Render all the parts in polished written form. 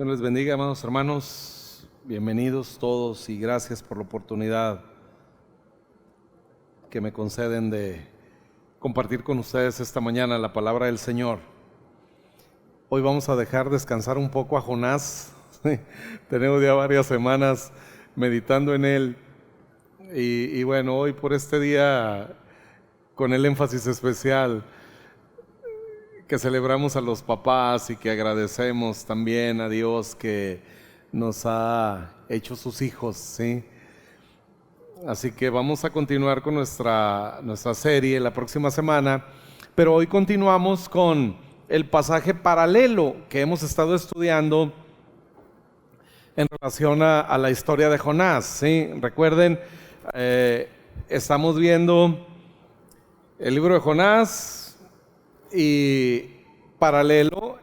Dios les bendiga, amados hermanos. Bienvenidos todos y gracias por la oportunidad que me conceden de compartir con ustedes esta mañana la palabra del Señor. Hoy vamos a dejar descansar un poco a Jonás. Tenemos ya varias semanas meditando en él. Y bueno, hoy por este día, con el énfasis especial que celebramos a los papás y que agradecemos también a Dios que nos ha hecho sus hijos, ¿sí? Así que vamos a continuar con nuestra serie la próxima semana, pero hoy continuamos con el pasaje paralelo que hemos estado estudiando en relación a la historia de Jonás, ¿sí? Recuerden, estamos viendo el libro de Jonás y paralelo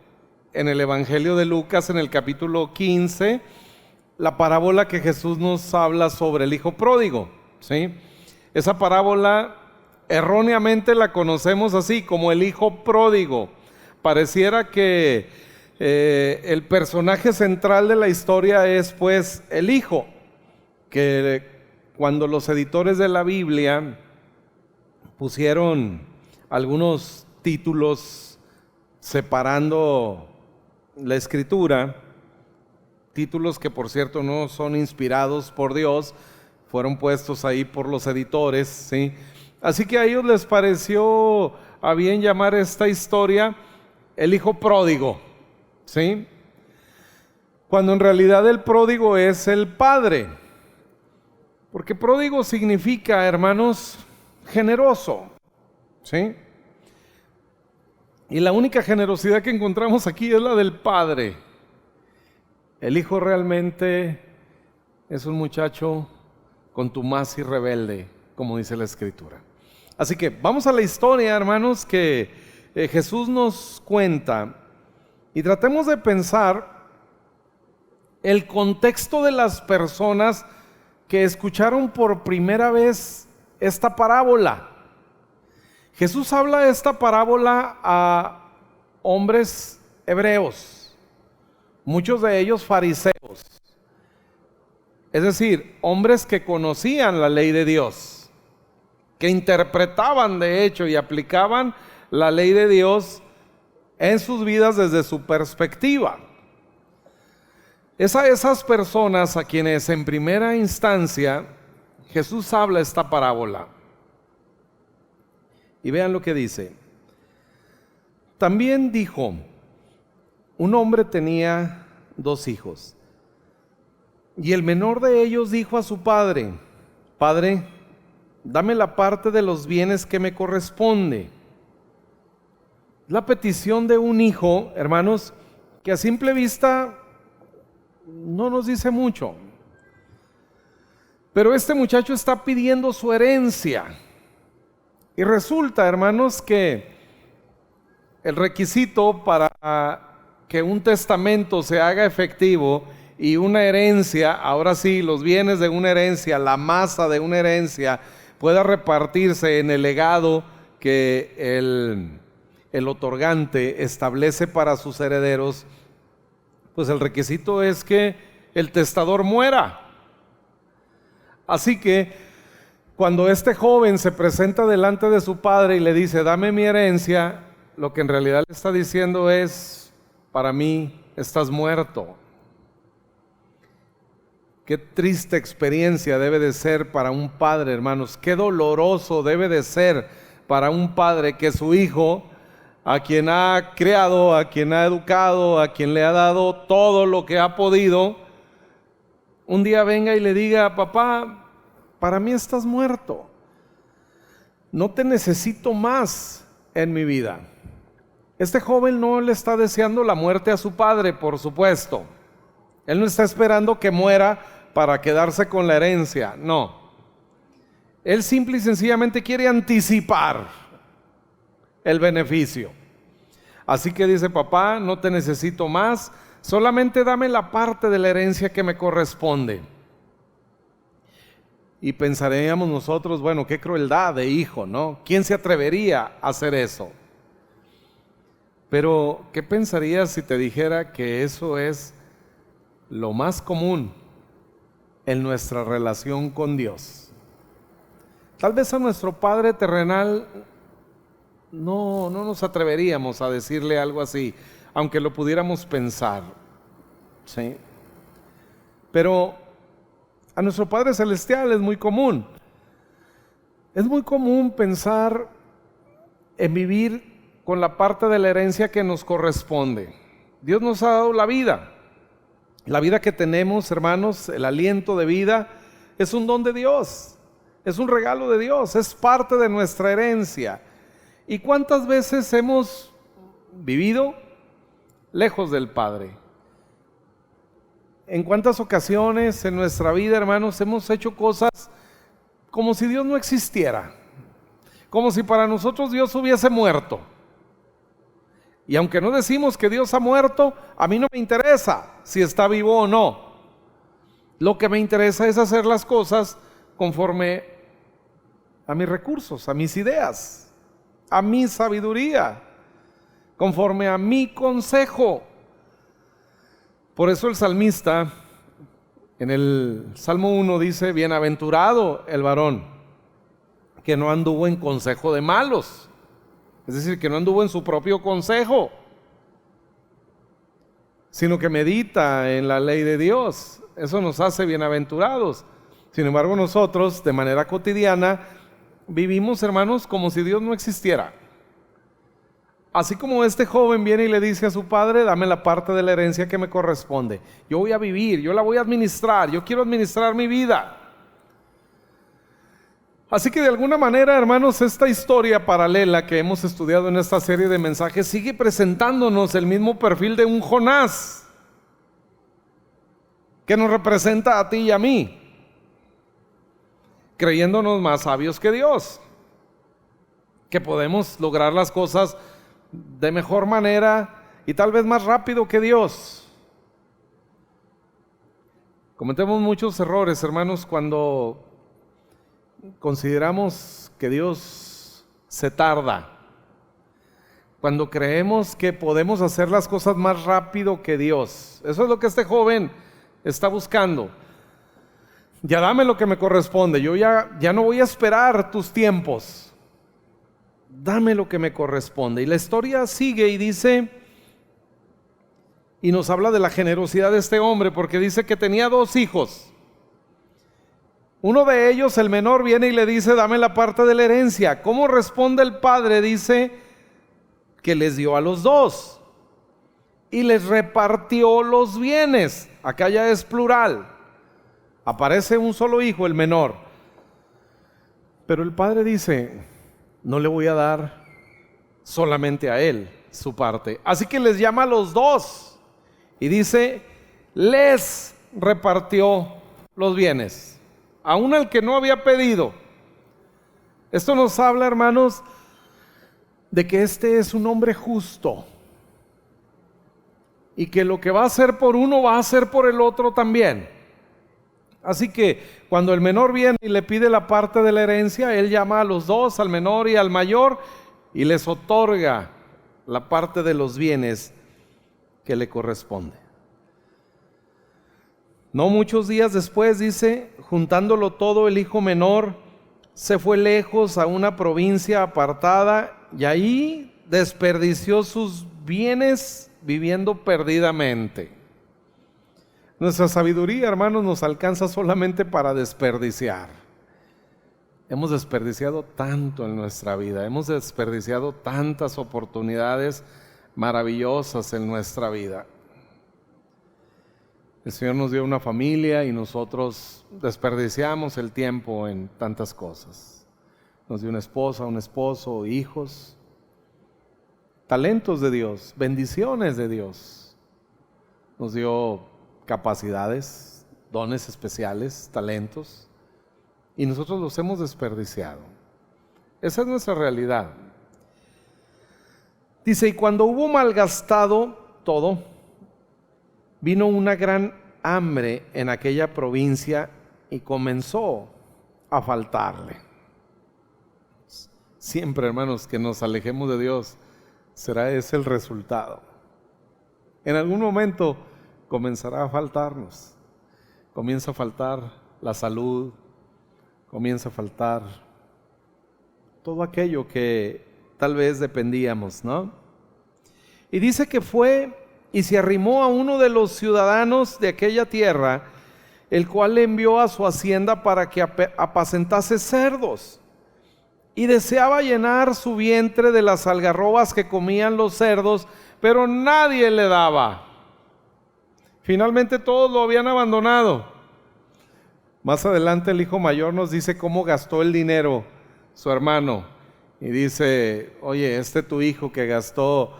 en el Evangelio de Lucas, en el capítulo 15, la parábola que Jesús nos habla sobre el hijo pródigo, ¿sí? Esa parábola erróneamente la conocemos así, como el hijo pródigo. Pareciera que el personaje central de la historia es pues el hijo, que cuando los editores de la Biblia pusieron algunos títulos separando la escritura, títulos que por cierto no son inspirados por Dios, fueron puestos ahí por los editores, ¿sí? Así que a ellos les pareció a bien llamar esta historia el hijo pródigo, ¿sí? Cuando en realidad el pródigo es el padre, porque pródigo significa, hermanos, generoso, ¿sí? Y la única generosidad que encontramos aquí es la del padre. El hijo realmente es un muchacho contumaz y rebelde, como dice la escritura. Así que vamos a la historia, hermanos, que Jesús nos cuenta, y tratemos de pensar el contexto de las personas que escucharon por primera vez esta parábola. Jesús habla de esta parábola a hombres hebreos, muchos de ellos fariseos, es decir, hombres que conocían la ley de Dios, que interpretaban de hecho y aplicaban la ley de Dios en sus vidas desde su perspectiva. Esas personas a quienes en primera instancia Jesús habla esta parábola. Y vean lo que dice. También dijo: un hombre tenía 2 hijos, y el menor de ellos dijo a su padre: Padre, dame la parte de los bienes que me corresponde. La petición de un hijo, hermanos, que a simple vista no nos dice mucho. Pero este muchacho está pidiendo su herencia. Y resulta, hermanos, que el requisito para que un testamento se haga efectivo y una herencia, ahora sí, los bienes de una herencia, la masa de una herencia, pueda repartirse en el legado que el otorgante establece para sus herederos, pues el requisito es que el testador muera. Así que cuando este joven se presenta delante de su padre y le dice: dame mi herencia, lo que en realidad le está diciendo es: para mí estás muerto. Qué triste experiencia debe de ser para un padre, hermanos. Qué doloroso debe de ser para un padre que su hijo, a quien ha criado, a quien ha educado, a quien le ha dado todo lo que ha podido, un día venga y le diga: papá, para mí estás muerto, no te necesito más en mi vida. Este joven no le está deseando la muerte a su padre, por supuesto. Él no está esperando que muera para quedarse con la herencia, no. Él simple y sencillamente quiere anticipar el beneficio. Así que dice: papá, no te necesito más, solamente dame la parte de la herencia que me corresponde. Y pensaríamos nosotros: bueno, qué crueldad de hijo, ¿no? ¿Quién se atrevería a hacer eso? Pero, ¿qué pensarías si te dijera que eso es lo más común en nuestra relación con Dios. Tal vez a nuestro Padre terrenal no nos atreveríamos a decirle algo así, aunque lo pudiéramos pensar, ¿sí? Pero a nuestro Padre celestial es muy común. Es muy común pensar en vivir con la parte de la herencia que nos corresponde. Dios nos ha dado la vida. La vida que tenemos, hermanos, el aliento de vida, es un don de Dios. Es un regalo de Dios, es parte de nuestra herencia. ¿Y cuántas veces hemos vivido lejos del Padre? ¿En cuántas ocasiones en nuestra vida, hermanos, hemos hecho cosas como si Dios no existiera? Como si para nosotros Dios hubiese muerto. Y aunque no decimos que Dios ha muerto, a mí no me interesa si está vivo o no. Lo que me interesa es hacer las cosas conforme a mis recursos, a mis ideas, a mi sabiduría, conforme a mi consejo. Por eso el salmista en el Salmo 1 dice: bienaventurado el varón que no anduvo en consejo de malos. Es decir, que no anduvo en su propio consejo, sino que medita en la ley de Dios. Eso nos hace bienaventurados. Sin embargo, nosotros de manera cotidiana vivimos, hermanos, como si Dios no existiera. Así como este joven viene y le dice a su padre: dame la parte de la herencia que me corresponde. Yo voy a vivir, yo la voy a administrar, yo quiero administrar mi vida. Así que de alguna manera, hermanos, esta historia paralela que hemos estudiado en esta serie de mensajes sigue presentándonos el mismo perfil de un Jonás, que nos representa a ti y a mí, creyéndonos más sabios que Dios, que podemos lograr las cosas de mejor manera y tal vez más rápido que Dios. Cometemos muchos errores, hermanos, cuando consideramos que Dios se tarda, cuando creemos que podemos hacer las cosas más rápido que Dios. Eso es lo que este joven está buscando. Ya dame lo que me corresponde, yo ya no voy a esperar tus tiempos, dame lo que me corresponde. Y la historia sigue y dice, y nos habla de la generosidad de este hombre, porque dice que tenía 2 hijos. Uno de ellos, el menor, viene y le dice: dame la parte de la herencia. ¿Cómo responde el padre? Dice que les dio a los 2 y les repartió los bienes. Acá ya es plural, aparece un solo hijo, el menor. Pero el padre dice: no le voy a dar solamente a él su parte. Así que les llama a los 2 y dice: les repartió los bienes, aún al que no había pedido. Esto nos habla, hermanos, de que este es un hombre justo y que lo que va a hacer por uno va a hacer por el otro también. Así que cuando el menor viene y le pide la parte de la herencia, él llama a los 2, al menor y al mayor, y les otorga la parte de los bienes que le corresponde. No muchos días después, dice, juntándolo todo, el hijo menor se fue lejos a una provincia apartada y ahí desperdició sus bienes viviendo perdidamente. Nuestra sabiduría, hermanos, nos alcanza solamente para desperdiciar. Hemos desperdiciado tanto en nuestra vida, hemos desperdiciado tantas oportunidades maravillosas en nuestra vida. El Señor nos dio una familia y nosotros desperdiciamos el tiempo en tantas cosas. Nos dio una esposa, un esposo, hijos, talentos de Dios, bendiciones de Dios. Nos dio capacidades, dones especiales, talentos, y nosotros los hemos desperdiciado. Esa es nuestra realidad. Dice: y cuando hubo malgastado todo, vino una gran hambre en aquella provincia y comenzó a faltarle. Siempre, hermanos, que nos alejemos de Dios, será ese el resultado. En algún momento comenzará a faltarnos. Comienza a faltar la salud, comienza a faltar todo aquello que tal vez dependíamos, ¿no? Y dice que fue y se arrimó a uno de los ciudadanos de aquella tierra, el cual le envió a su hacienda para que apacentase cerdos. Y deseaba llenar su vientre de las algarrobas que comían los cerdos, pero nadie le daba. Finalmente todos lo habían abandonado. Más adelante el hijo mayor nos dice cómo gastó el dinero su hermano. Y dice, oye, tu hijo que gastó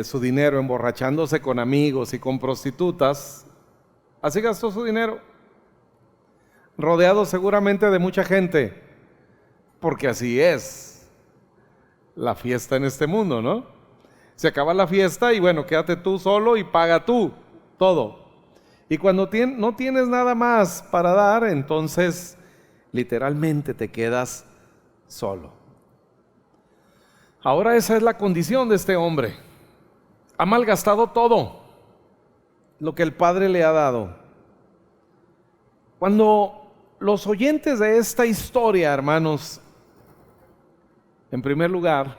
su dinero emborrachándose con amigos y con prostitutas, así gastó su dinero. Rodeado seguramente de mucha gente, porque así es la fiesta en este mundo, ¿no? Se acaba la fiesta y bueno, quédate tú solo y paga tú todo. Y cuando no tienes nada más para dar, entonces literalmente te quedas solo. Ahora esa es la condición de este hombre. Ha malgastado todo lo que el Padre le ha dado. Cuando los oyentes de esta historia, hermanos, en primer lugar,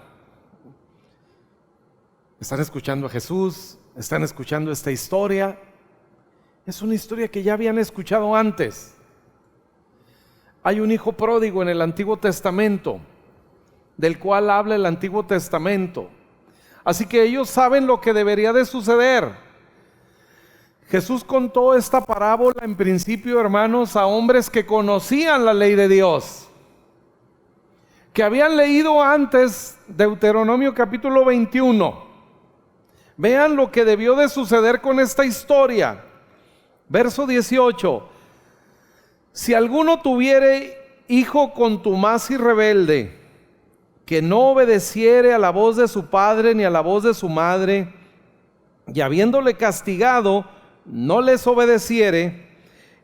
están escuchando a Jesús, están escuchando esta historia. Es una historia que ya habían escuchado antes. Hay un hijo pródigo en el Antiguo Testamento, del cual habla el Antiguo Testamento. Así que ellos saben lo que debería de suceder. Jesús contó esta parábola en principio, hermanos, a hombres que conocían la ley de Dios, que habían leído antes Deuteronomio capítulo 21. Vean lo que debió de suceder con esta historia. Verso 18: si alguno tuviere hijo contumaz y rebelde, que no obedeciere a la voz de su padre ni a la voz de su madre, y habiéndole castigado, no les obedeciere,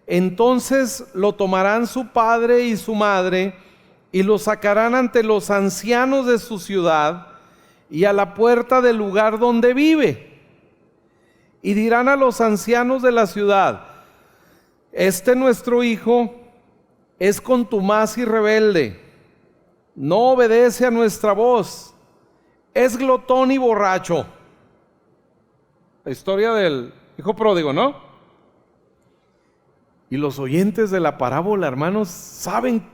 entonces lo tomarán su padre y su madre, y lo sacarán ante los ancianos de su ciudad, y a la puerta del lugar donde vive. Y dirán a los ancianos de la ciudad: nuestro hijo es contumaz y rebelde, no obedece a nuestra voz, es glotón y borracho. La historia del hijo pródigo, ¿no? Y los oyentes de la parábola, hermanos, saben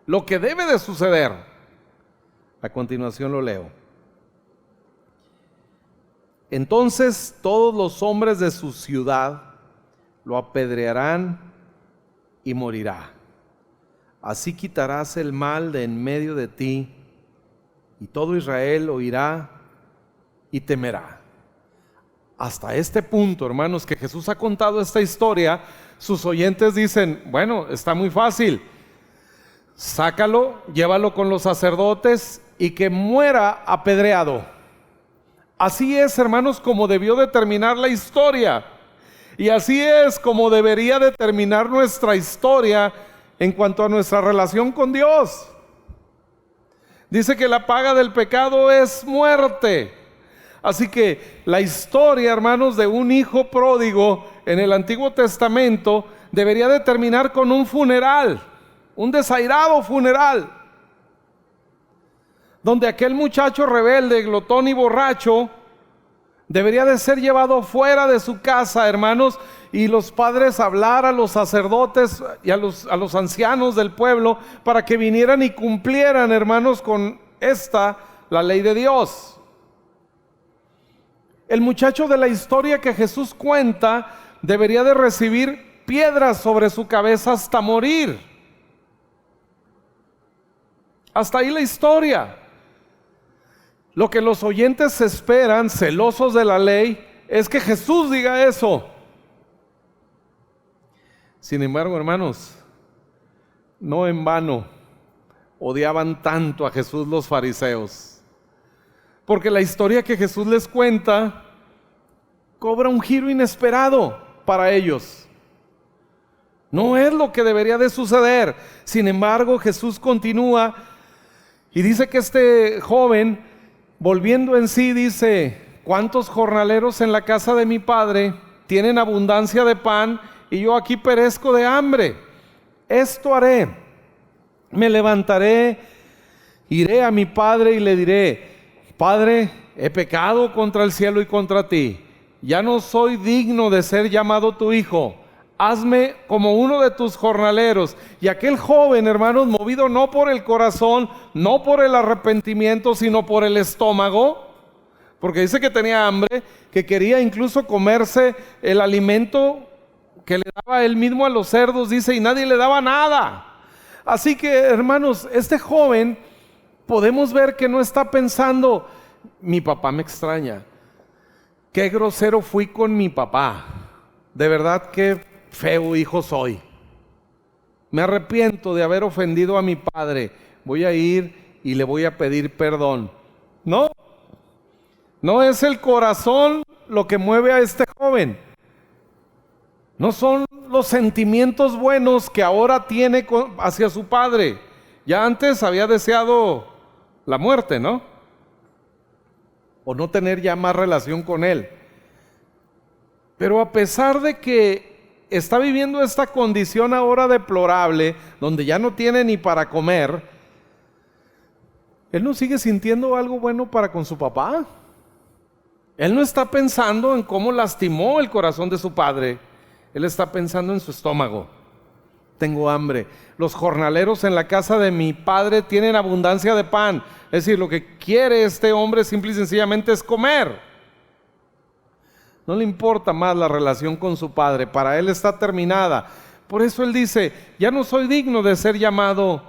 lo que debe de suceder. A continuación lo leo. Entonces todos los hombres de su ciudad lo apedrearán y morirá. Así quitarás el mal de en medio de ti, y todo Israel oirá y temerá. Hasta este punto, hermanos, que Jesús ha contado esta historia, sus oyentes dicen, bueno, está muy fácil. Sácalo, llévalo con los sacerdotes y que muera apedreado. Así es, hermanos, como debió de terminar la historia. Y así es como debería de terminar nuestra historia en cuanto a nuestra relación con Dios. Dice que la paga del pecado es muerte. Así que la historia, hermanos, de un hijo pródigo en el Antiguo Testamento debería de terminar con un funeral, un desairado funeral, donde aquel muchacho rebelde, glotón y borracho debería de ser llevado fuera de su casa, hermanos, y los padres hablar a los sacerdotes y a los ancianos del pueblo para que vinieran y cumplieran, hermanos, con la ley de Dios. El muchacho de la historia que Jesús cuenta debería de recibir piedras sobre su cabeza hasta morir. Hasta ahí la historia. Lo que los oyentes esperan, celosos de la ley, es que Jesús diga eso. Sin embargo, hermanos, no en vano odiaban tanto a Jesús los fariseos, porque la historia que Jesús les cuenta cobra un giro inesperado para ellos. No es lo que debería de suceder. Sin embargo, Jesús continúa y dice que este joven, volviendo en sí, dice: ¿cuántos jornaleros en la casa de mi padre tienen abundancia de pan y yo aquí perezco de hambre. Esto haré, me levantaré, iré a mi padre y le diré: Padre, he pecado contra el cielo y contra ti. Ya no soy digno de ser llamado tu hijo. Hazme como uno de tus jornaleros. Y aquel joven, hermanos, movido no por el corazón, no por el arrepentimiento, sino por el estómago, porque dice que tenía hambre, que quería incluso comerse el alimento que le daba él mismo a los cerdos, dice, y nadie le daba nada. Así que, hermanos, este joven podemos ver que no está pensando: mi papá me extraña, qué grosero fui con mi papá, de verdad qué feo hijo soy, me arrepiento de haber ofendido a mi padre, voy a ir y le voy a pedir perdón. No, no es el corazón lo que mueve a este joven, no son los sentimientos buenos que ahora tiene hacia su padre. Ya antes había deseado la muerte, ¿no? O no tener ya más relación con él. Pero a pesar de que está viviendo esta condición ahora deplorable, donde ya no tiene ni para comer, él no sigue sintiendo algo bueno para con su papá. Él no está pensando en cómo lastimó el corazón de su padre. Él está pensando en su estómago. Tengo hambre. Los jornaleros en la casa de mi padre tienen abundancia de pan. Es decir, lo que quiere este hombre simple y sencillamente es comer. No le importa más la relación con su padre. Para él está terminada. Por eso él dice: ya no soy digno de ser llamado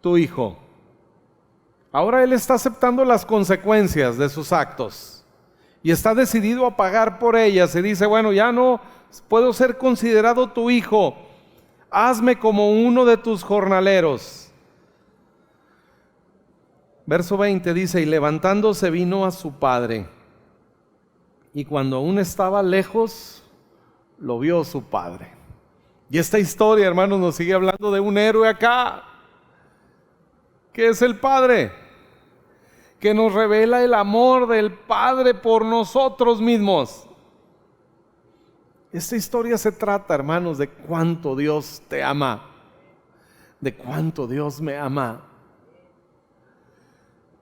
tu hijo. Ahora él está aceptando las consecuencias de sus actos y está decidido a pagar por ellas. Y dice: bueno, ya no puedo ser considerado tu hijo. Hazme como uno de tus jornaleros. Verso 20 dice: y levantándose vino a su padre, y cuando aún estaba lejos, lo vio su padre. Y esta historia, hermanos, nos sigue hablando de un héroe acá, que es el Padre, que nos revela el amor del Padre por nosotros mismos. Esta historia se trata, hermanos, de cuánto Dios te ama, de cuánto Dios me ama.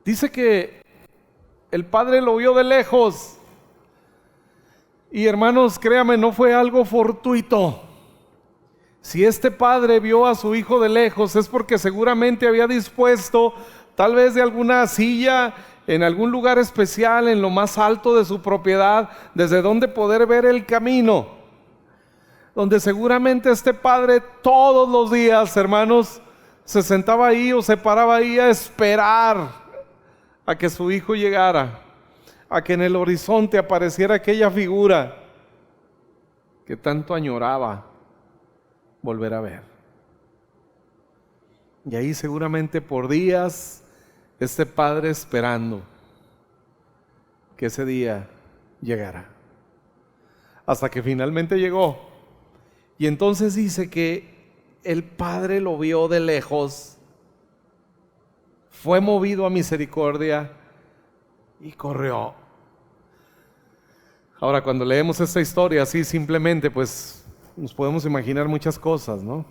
Dice que el Padre lo vio de lejos. Y hermanos, créame, no fue algo fortuito. Si este padre vio a su hijo de lejos, es porque seguramente había dispuesto, tal vez de alguna silla, en algún lugar especial, en lo más alto de su propiedad, desde donde poder ver el camino, donde seguramente este padre todos los días, hermanos, se sentaba ahí o se paraba ahí a esperar a que su hijo llegara, a que en el horizonte apareciera aquella figura que tanto añoraba volver a ver. Y ahí seguramente por días este padre esperando que ese día llegara, hasta que finalmente llegó. Y entonces dice que el padre lo vio de lejos, fue movido a misericordia y corrió. Ahora, cuando leemos esta historia así simplemente, pues nos podemos imaginar muchas cosas, ¿no?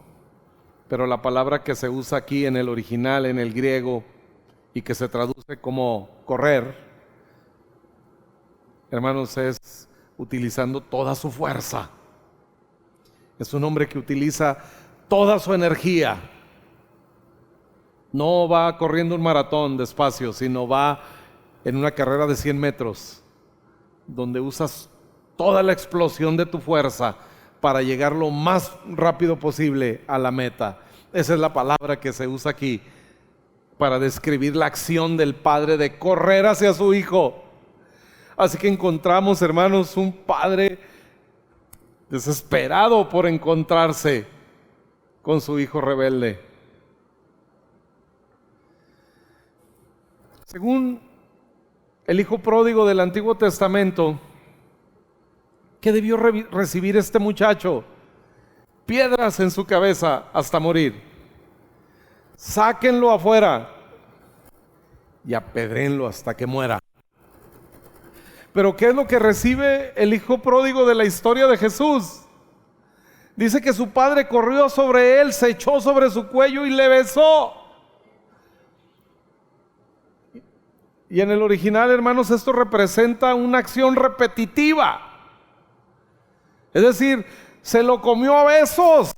Pero la palabra que se usa aquí en el original, en el griego, y que se traduce como correr, hermanos, es utilizando toda su fuerza. Es un hombre que utiliza toda su energía. No va corriendo un maratón despacio, sino va en una carrera de 100 metros, donde usas toda la explosión de tu fuerza para llegar lo más rápido posible a la meta. Esa es la palabra que se usa aquí para describir la acción del padre de correr hacia su hijo. Así que encontramos, hermanos, un padre desesperado por encontrarse con su hijo rebelde. Según el hijo pródigo del Antiguo Testamento, ¿qué debió recibir este muchacho? Piedras en su cabeza hasta morir. Sáquenlo afuera y apedréenlo hasta que muera. Pero ¿qué es lo que recibe el hijo pródigo de la historia de Jesús? Dice que su padre corrió sobre él, se echó sobre su cuello y le besó. Y en el original, hermanos, esto representa una acción repetitiva. Es decir, se lo comió a besos.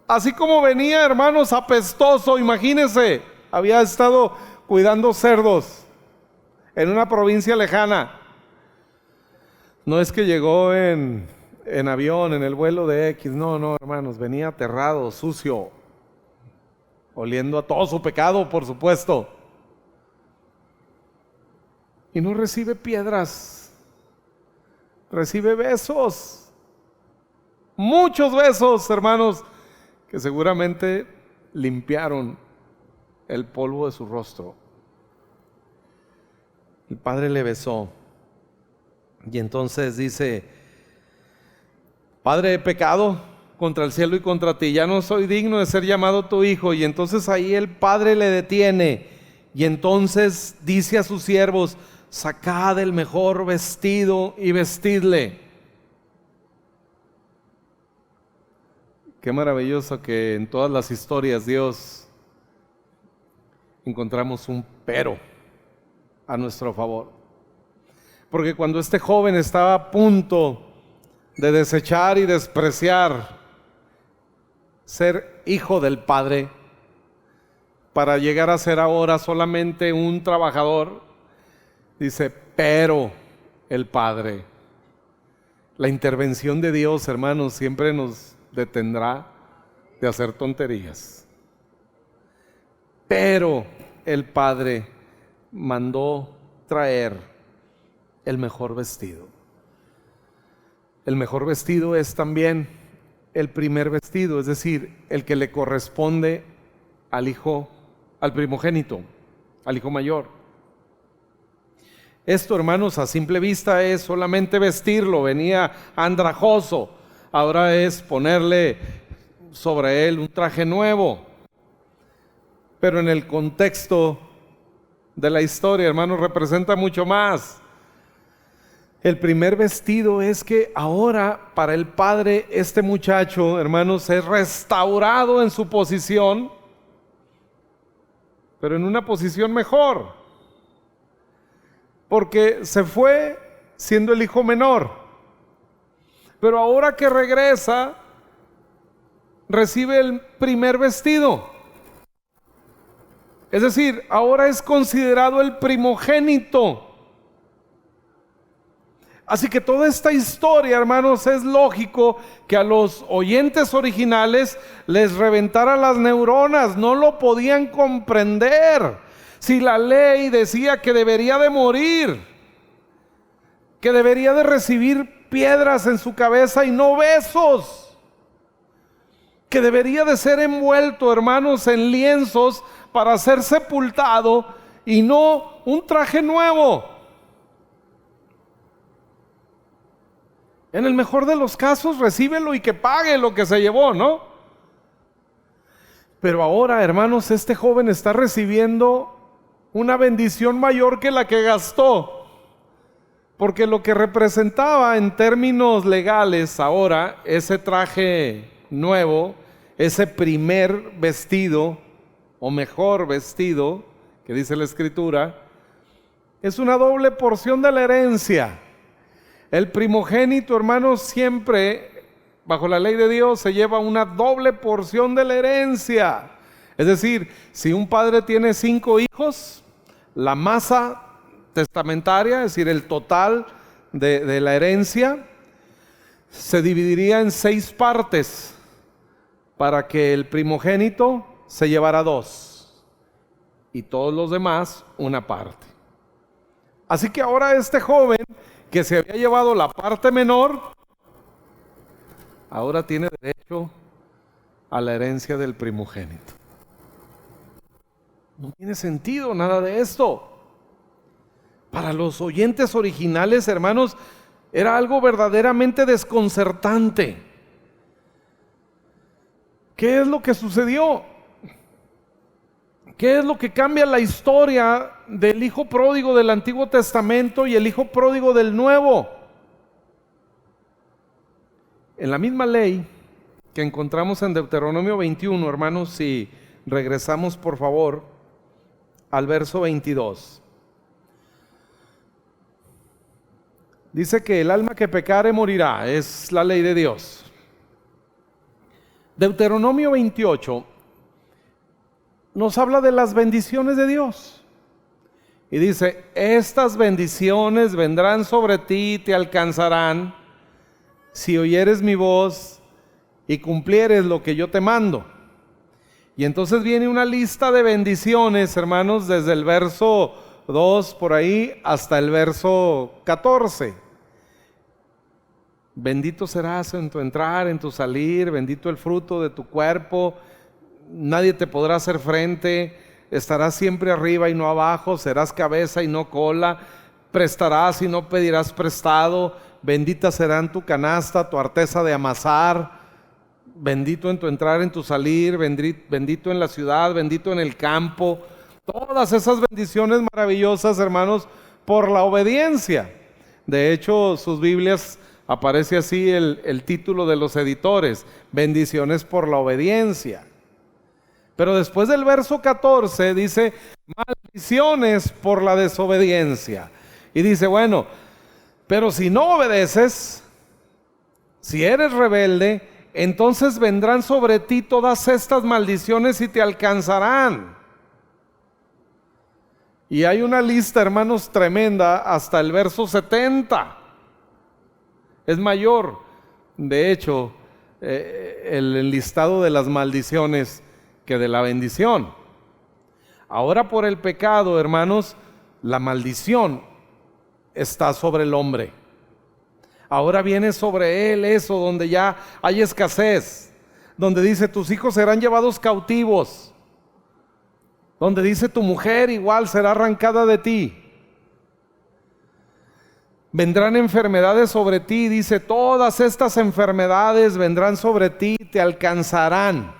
Así como venía, hermanos, apestoso, imagínense, había estado cuidando cerdos en una provincia lejana. No es que llegó en avión, en el vuelo de X, no, hermanos, venía aterrado, sucio, oliendo a todo su pecado, por supuesto. Y no recibe piedras, recibe besos, muchos besos, hermanos, que seguramente limpiaron el polvo de su rostro. El padre le besó y entonces dice: Padre, he pecado contra el cielo y contra ti, ya no soy digno de ser llamado tu hijo. Y entonces ahí el padre le detiene y entonces dice a sus siervos: sacad el mejor vestido y vestidle. Qué maravilloso que en todas las historias Dios encontramos un pero a nuestro favor. Porque cuando este joven estaba a punto de desechar y despreciar ser hijo del Padre para llegar a ser ahora solamente un trabajador, dice: pero el Padre. La intervención de Dios, hermanos, siempre nos detendrá de hacer tonterías. Pero el Padre mandó traer el mejor vestido. El mejor vestido es también el primer vestido, es decir, el que le corresponde al hijo, al primogénito, al hijo mayor. Esto, hermanos, a simple vista es solamente vestirlo, venía andrajoso, ahora es ponerle sobre él un traje nuevo. Pero en el contexto de la historia, hermanos, representa mucho más. El primer vestido es que ahora para el padre este muchacho, hermanos, es restaurado en su posición, pero en una posición mejor, porque se fue siendo el hijo menor, pero ahora que regresa recibe el primer vestido. Es decir, ahora es considerado el primogénito. Así que toda esta historia, hermanos, es lógico que a los oyentes originales les reventara las neuronas, no lo podían comprender. Si la ley decía que debería de morir, que debería de recibir piedras en su cabeza y no besos, que debería de ser envuelto, hermanos, en lienzos para ser sepultado y no un traje nuevo. En el mejor de los casos, recíbelo y que pague lo que se llevó, ¿no? Pero ahora, hermanos, este joven está recibiendo una bendición mayor que la que gastó. Porque lo que representaba en términos legales ahora, ese traje nuevo, ese primer vestido, o mejor vestido, que dice la Escritura, es una doble porción de la herencia. El primogénito, hermanos, siempre, bajo la ley de Dios, se lleva una doble porción de la herencia. Es decir, si un padre tiene 5 hijos, la masa testamentaria, es decir, el total de la herencia, se dividiría en 6 partes para que el primogénito se llevara 2 y todos los demás una parte. Así que ahora este joven que se había llevado la parte menor, ahora tiene derecho a la herencia del primogénito. No tiene sentido nada de esto. Para los oyentes originales, hermanos, era algo verdaderamente desconcertante. ¿Qué es lo que sucedió? ¿Qué es lo que cambia la historia del hijo pródigo del Antiguo Testamento y el hijo pródigo del Nuevo? En la misma ley que encontramos en Deuteronomio 21, hermanos, si regresamos por favor al verso 22. Dice que el alma que pecare morirá, es la ley de Dios. Deuteronomio 28 nos habla de las bendiciones de Dios. Y dice, estas bendiciones vendrán sobre ti y te alcanzarán si oyeres mi voz y cumplieres lo que yo te mando. Y entonces viene una lista de bendiciones, hermanos, desde el verso 2 por ahí hasta el verso 14. Bendito serás en tu entrar, en tu salir, bendito el fruto de tu cuerpo, nadie te podrá hacer frente, estarás siempre arriba y no abajo, serás cabeza y no cola, prestarás y no pedirás prestado, bendita será tu canasta, tu arteza de amasar, bendito en tu entrar, en tu salir, bendito en la ciudad, bendito en el campo. Todas esas bendiciones maravillosas, hermanos, por la obediencia. De hecho, sus Biblias aparece así el título de los editores, bendiciones por la obediencia. Pero después del verso 14 dice, maldiciones por la desobediencia. Y dice, bueno, pero si no obedeces, si eres rebelde, entonces vendrán sobre ti todas estas maldiciones y te alcanzarán. Y hay una lista, hermanos, tremenda hasta el verso 70. Es mayor, de hecho, el listado de las maldiciones que de la bendición. Ahora por el pecado, hermanos, la maldición está sobre el hombre. Ahora viene sobre él eso donde ya hay escasez, donde dice tus hijos serán llevados cautivos, donde dice tu mujer igual será arrancada de ti. Vendrán enfermedades sobre ti, dice, todas estas enfermedades vendrán sobre ti y te alcanzarán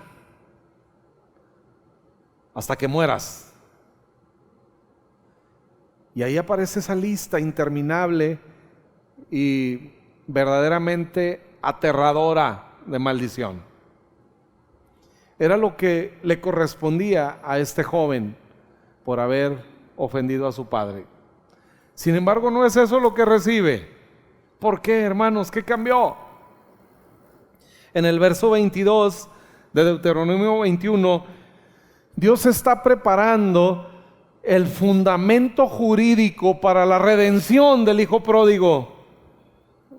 hasta que mueras. Y ahí aparece esa lista interminable y verdaderamente aterradora de maldición. Era lo que le correspondía a este joven por haber ofendido a su padre. Sin embargo, no es eso lo que recibe. ¿Por qué, hermanos? ¿Qué cambió? En el verso 22 de Deuteronomio 21, Dios está preparando el fundamento jurídico para la redención del hijo pródigo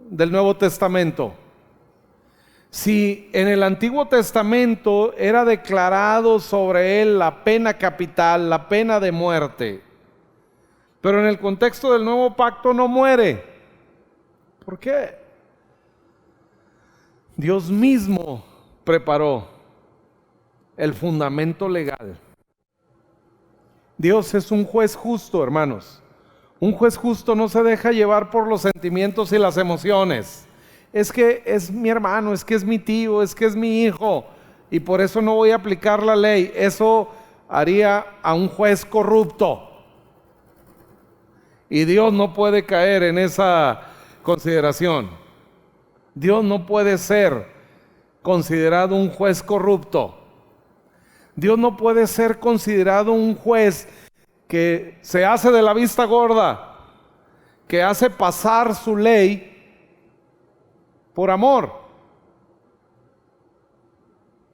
del Nuevo Testamento. Si en el Antiguo Testamento era declarado sobre él la pena capital, la pena de muerte, pero en el contexto del Nuevo Pacto no muere. ¿Por qué? Dios mismo preparó el fundamento legal. Dios es un juez justo, hermanos. Un juez justo no se deja llevar por los sentimientos y las emociones. Es que es mi hermano, es que es mi tío, es que es mi hijo, y por eso no voy a aplicar la ley. Eso haría a un juez corrupto. Y Dios no puede caer en esa consideración. Dios no puede ser considerado un juez corrupto. Dios no puede ser considerado un juez que se hace de la vista gorda, que hace pasar su ley por amor.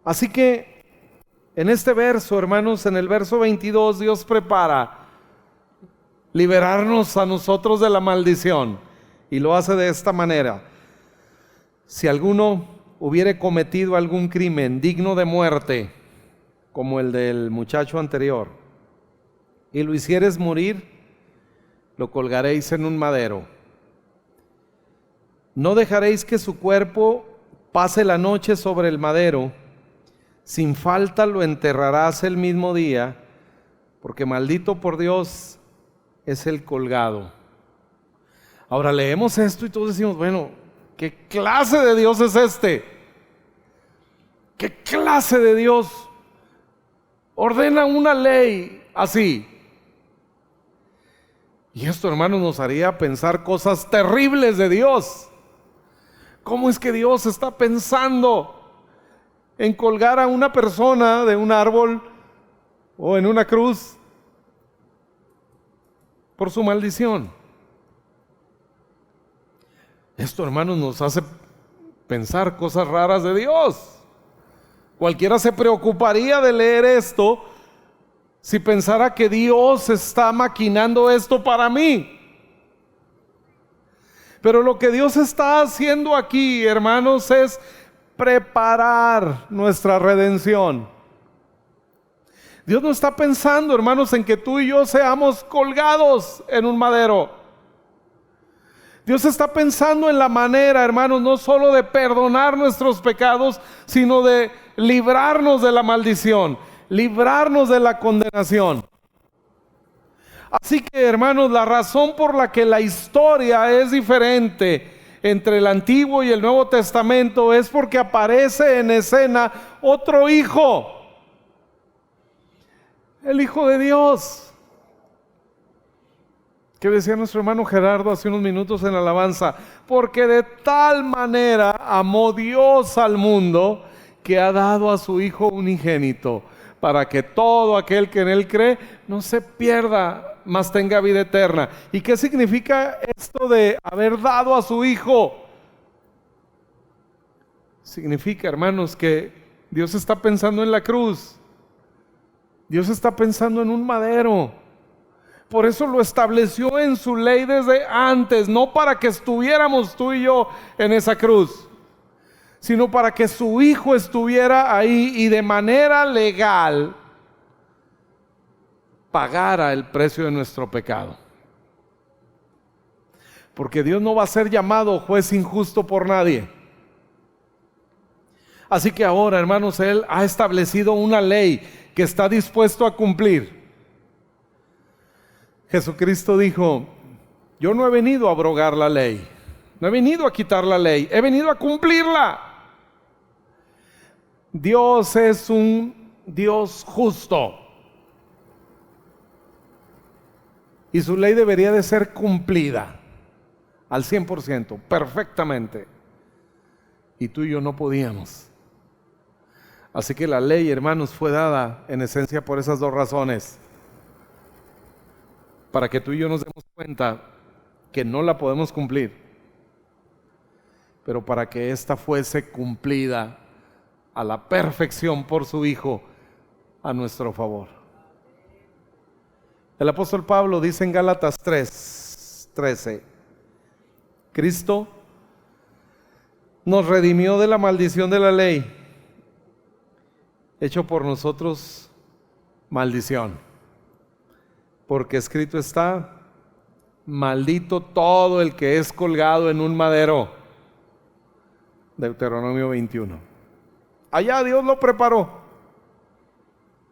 Así que en este verso, hermanos, en el verso 22, Dios prepara liberarnos a nosotros de la maldición, y lo hace de esta manera: si alguno hubiere cometido algún crimen digno de muerte, como el del muchacho anterior, y lo hicieres morir, lo colgaréis en un madero. No dejaréis que su cuerpo pase la noche sobre el madero, sin falta lo enterrarás el mismo día, porque maldito por Dios es el colgado. Ahora leemos esto y todos decimos, bueno, ¿qué clase de Dios es este? ¿Qué clase de Dios ordena una ley así. Y esto, hermanos, nos haría pensar cosas terribles de Dios. ¿Cómo es que Dios está pensando en colgar a una persona de un árbol o en una cruz por su maldición? Esto, hermanos, nos hace pensar cosas raras de Dios. Cualquiera se preocuparía de leer esto si pensara que Dios está maquinando esto para mí. Pero lo que Dios está haciendo aquí, hermanos, es preparar nuestra redención. Dios no está pensando, hermanos, en que tú y yo seamos colgados en un madero. Dios está pensando en la manera, hermanos, no solo de perdonar nuestros pecados, sino de librarnos de la maldición, librarnos de la condenación. Así que, hermanos, la razón por la que la historia es diferente entre el Antiguo y el Nuevo Testamento es porque aparece en escena otro hijo, el Hijo de Dios, que decía nuestro hermano Gerardo hace unos minutos en la alabanza: porque de tal manera amó Dios al mundo que ha dado a su Hijo unigénito, para que todo aquel que en Él cree no se pierda, mas tenga vida eterna. ¿Y qué significa esto de haber dado a su Hijo? Significa, hermanos, que Dios está pensando en la cruz. Dios está pensando en un madero. Por eso lo estableció en su ley desde antes, no para que estuviéramos tú y yo en esa cruz, sino para que su Hijo estuviera ahí y de manera legal pagara el precio de nuestro pecado. Porque Dios no va a ser llamado juez injusto por nadie. Así que ahora, hermanos, Él ha establecido una ley que está dispuesto a cumplir. Jesucristo dijo: yo no he venido a abrogar la ley, no he venido a quitar la ley, he venido a cumplirla. Dios es un Dios justo y su ley debería de ser cumplida al 100%, perfectamente. Y tú y yo no podíamos. Así que la ley, hermanos, fue dada en esencia por esas dos razones: para que tú y yo nos demos cuenta que no la podemos cumplir, pero para que ésta fuese cumplida a la perfección por su Hijo a nuestro favor. El apóstol Pablo dice en Gálatas 3:13: Cristo nos redimió de la maldición de la ley, hecho por nosotros maldición, porque escrito está: maldito todo el que es colgado en un madero. Deuteronomio 21. Allá Dios lo preparó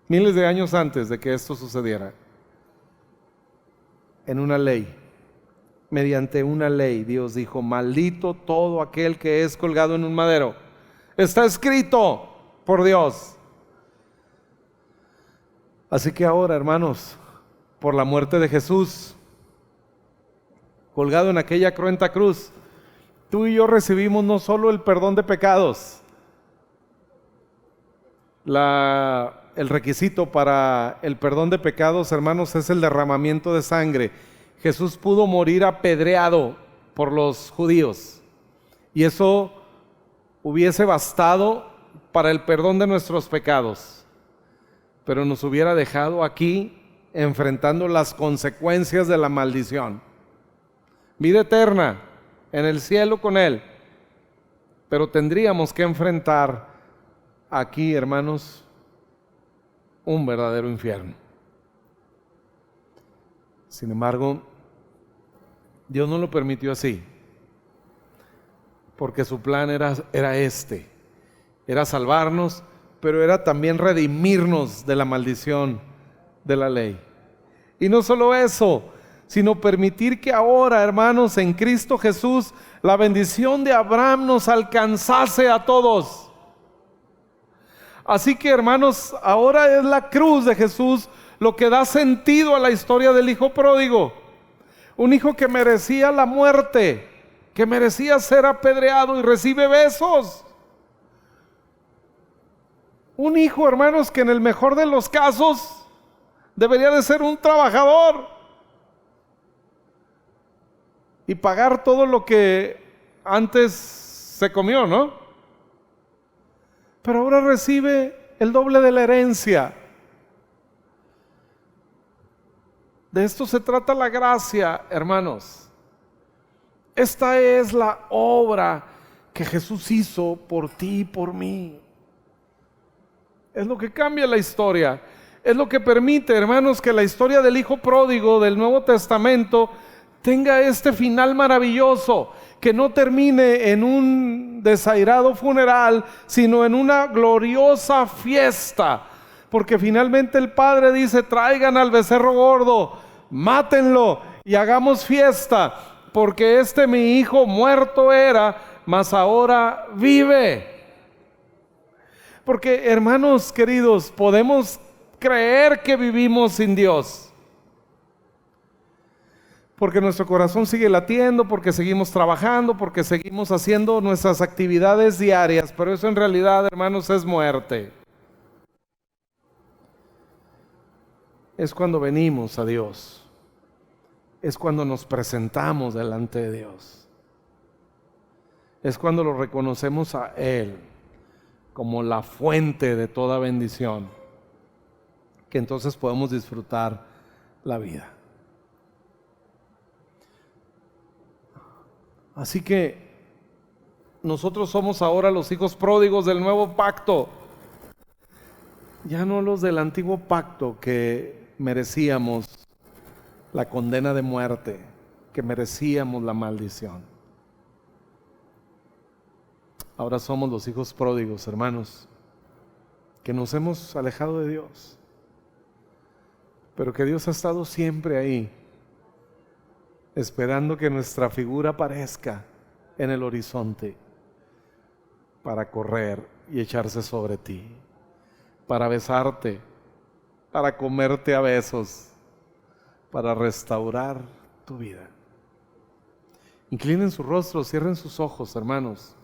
miles de años antes de que esto sucediera. En una ley, mediante una ley, Dios dijo: maldito todo aquel que es colgado en un madero. Está escrito por Dios. Así que ahora, hermanos, por la muerte de Jesús, colgado en aquella cruenta cruz, tú y yo recibimos no solo el perdón de pecados. El requisito para el perdón de pecados, hermanos, es el derramamiento de sangre. Jesús pudo morir apedreado por los judíos, y eso hubiese bastado para el perdón de nuestros pecados, pero nos hubiera dejado aquí enfrentando las consecuencias de la maldición. Vida eterna en el cielo con Él, pero tendríamos que enfrentar aquí, hermanos, un verdadero infierno. Sin embargo, Dios no lo permitió así, porque su plan era era salvarnos, pero era también redimirnos de la maldición de la ley. Y no solo eso, sino permitir que ahora, hermanos, en Cristo Jesús, la bendición de Abraham nos alcanzase a todos. Así que, hermanos, ahora es la cruz de Jesús lo que da sentido a la historia del hijo pródigo. Un hijo que merecía la muerte, que merecía ser apedreado y recibe besos. Un hijo, hermanos, que en el mejor de los casos debería de ser un trabajador y pagar todo lo que antes se comió, ¿no? Pero ahora recibe el doble de la herencia. De esto se trata la gracia, hermanos. Esta es la obra que Jesús hizo por ti y por mí. Es lo que cambia la historia. Es lo que permite, hermanos, que la historia del hijo pródigo del Nuevo Testamento tenga este final maravilloso, que no termine en un desairado funeral, sino en una gloriosa fiesta. Porque finalmente el Padre dice: traigan al becerro gordo, mátenlo y hagamos fiesta, porque mi hijo muerto era, mas ahora vive. Porque, hermanos queridos, podemos creer que vivimos sin Dios, porque nuestro corazón sigue latiendo, porque seguimos trabajando, porque seguimos haciendo nuestras actividades diarias, pero eso en realidad, hermanos, es muerte. Es cuando venimos a Dios, es cuando nos presentamos delante de Dios, es cuando lo reconocemos a Él como la fuente de toda bendición, que entonces podemos disfrutar la vida. Así que nosotros somos ahora los hijos pródigos del nuevo pacto, ya no los del antiguo pacto, que merecíamos la condena de muerte, que merecíamos la maldición. Ahora somos los hijos pródigos, hermanos, que nos hemos alejado de Dios, pero que Dios ha estado siempre ahí, esperando que nuestra figura aparezca en el horizonte para correr y echarse sobre ti, para besarte, para comerte a besos, para restaurar tu vida. Inclinen su rostro, cierren sus ojos, hermanos.